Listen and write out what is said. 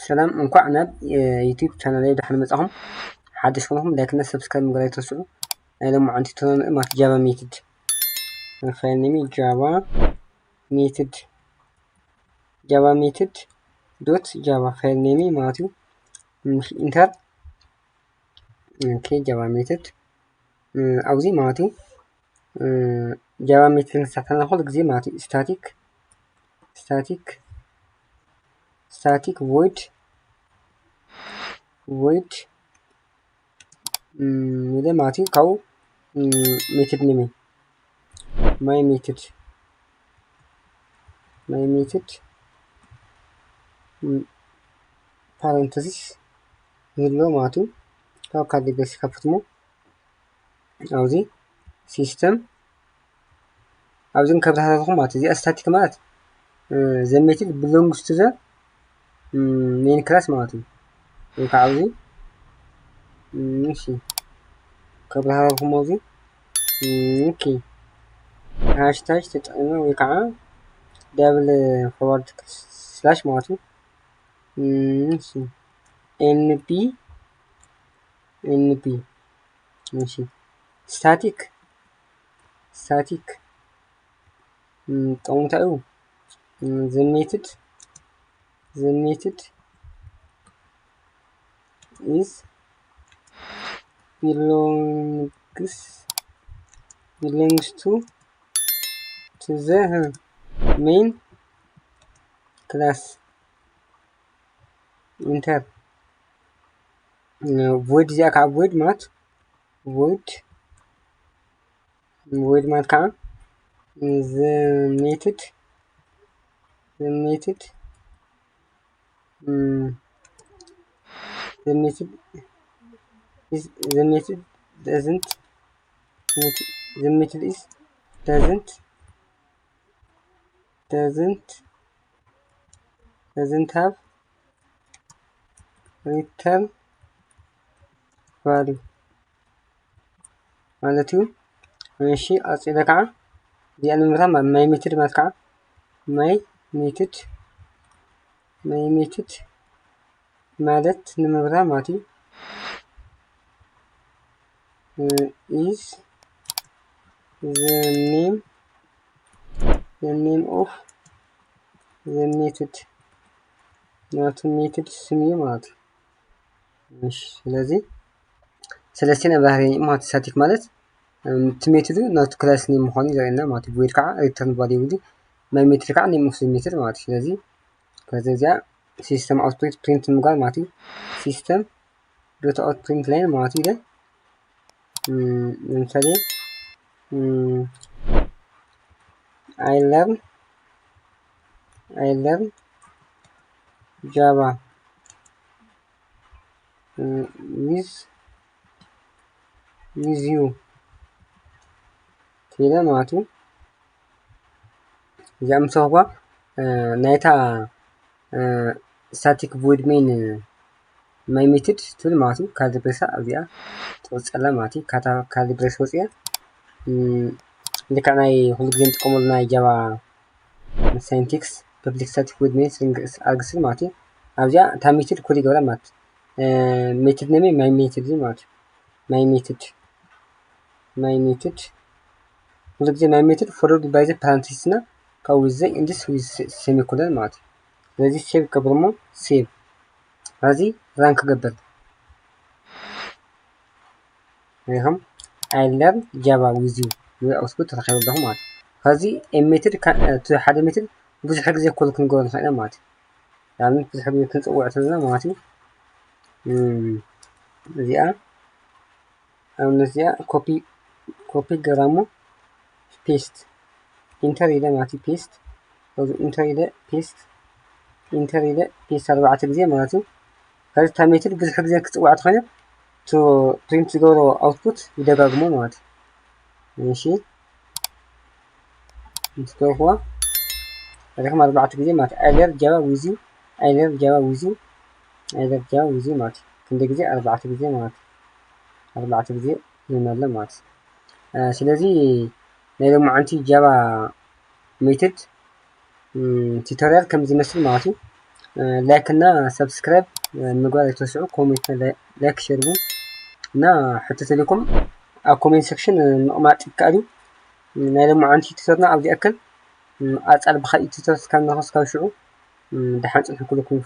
ሰላም እንኳዕ ናብ ዩቲዩብ ቻናል ድሓን መጻኹም ሓድሽ ኮንኩም ላይክ እና ሰብስክራይብ ምግባር ኣይትረስዑ። ናይ ሎሚ ዓንቲ ተለምዶ ማለት ጃቫ ሜትድ ፋይል ኔም ጃቫ ሜትድ ዶት ጃቫ ፋይል ኔም ማለት እዩ። ኢንተር ኦኬ ጃቫ ሜትድ ኣብዚ ማለት እዩ ጃቫ ሜትድ ንሳተና ኩሉ ግዜ ማለት እዩ static void ወደ ማለት እዩ ካብኡ ሜትድ ኔም my method parenthesis ዘሎ ማለት እዩ ካብ ካልእ ገጽ ከፍትሞ ኣብዚ ሲስተም ኣብዚን ከብታታኹም ማለት እዚ ስታቲክ ማለት the method belongs to the main class ማለት እዩ። ወይ ከዓ ኣብዚ እሺ ከብታታኹም ኣብዚ ኦኬ ሃሽታግ ተጠቅመ ወይ ከዓ ዳብል ፎርዋርድ ስላሽ ማለት እዩ እሺ np እሺ ስታቲክ ጠቅሙ እንታይ እዩ the method is belongs to the main class enter void እዚኣ ከዓ void ማለት ከዓ the method doesn't have return value ማለት እዩ። እሺ ኣጽደ ከዓ እዚኣ ንምርታ ማይ ሜትድ ማለት ከዓ ማይ ሜትድ ማለት ንምርታ ማለት እዩ is the name of the method not method ስም እዩ ማለት እዩ። እሺ ስለዚህ ሰለስተኛ ባህሪ ማለት ስታቲክ ማለት እቲ ሜትዱ ናቱ ክላስ ኔም ምዃኑ ዘርእየና ማለት እዩ። ቮይድ ከዓ ሪተርን ቫልዩ እዩ። ማይ ሜትድ ከዓ ኔም ኦፍ ዘ ሜትድ ማለት እዩ። ስለዚህ ከዚያ ሲስተም አውትፑት ፕሪንት ምግባር ማለት እዩ ሲስተም ዶት አውት ፕሪንት ላይን ማለት እዩ። ለምሳሌ I learn Java with you كده ማለት እዩ። እዚኣ ምሰኽዋ ናይታ ስታቲክ ቮይድ ሜን ማይ ሜትድ ትብል ማለት እዩ። ካልብሬሳ ኣብዚኣ ትወፅላ ማለት እዩ። ካልብሬስ ወፅያ ልክዕ ናይ ኩሉ ግዜ ንጥቀመሉ ናይ ጃቫ ሳይንቲክስ ፐብሊክ ስታቲክ ቮይድ ሜን ስትሪንግስ ኣርግስል ማለት እዩ። ኣብዚኣ እታ ሜትድ ኮድ ይገብራ ማለት እዩ። ሜትድ ነመ ማይ ሜትድ ማለት እዩ። ማይ ሜትድ ኩሉ ግዜ ማይ ሜትድ ፎሎውድ ባይ ዘ ፓራንቴሲስ እና ካብ ዊዝ ዘ ኢንድስ ዊዝ ሴሚኮለን ማለት እዩ። ስለዚህ ሴቭ ክገብር ሞ ሴቭ እዚ ራን ክገብር ይኸም አይ ለርን ጃቫ ዊዝ ዩ ኣውትፑት ተረኺቡ ኣለኹ ማለት እዩ። ከዚ ሜትድ ሓደ ሜትድ ብዙሕ ግዜ ኮል ክንገብሮ ንኽእል ማለት እዩ። ንኣብነት ብዙሕ ግዜ ክንፅውዕ ተለና ማለት እዩ እዚኣ ኣብነት እዚኣ ኮፒ ገራሞ ፔስት ኢንተር ኢለ ማለት እዩ ፔስት ኢንተር ኢለ ፔስት 4 ግዜ ማለት እዩ። ከዚ እታ ሜትድ ብዙሕ ግዜ ክትፅዋዕ ተኾይና ቱ ፕሪንት ዝገብሮ ኣውትፑት ይደጋግሞ ማለት እዩ። እሺ እንትትረኽዋ ረኺም 4 ግዜ ማለት አይ ለርን ጃቫ ዊዝ ዩ ማለት እዩ። ክንደይ ግዜ 4 ግዜ ማለት እዩ። 4 ግዜ ይመለ ማለት እዩ። ስለዚ ናይ ሎሚ ዓንቲ ጃቫ ሜትድ ቱቶሪያል ከም ዝመስል ማለት እዩ። لايك እና سبسكرايب ምግባር የተወሰኑ ኮሜንት ላይክ ሼር እና حتى لكم ኣብ ኮሜንት ሴክሽን ምቕማጥ ይከኣል እዩ ናይ ሎሚ ዓንቲ ትሰርና ኣብዚ ኣክል ኣጻል ብኻልእ ቱተር እስካብ ንረኽብ እስካብ ሽዑ ደሓን ጽንሑ ኩልኩም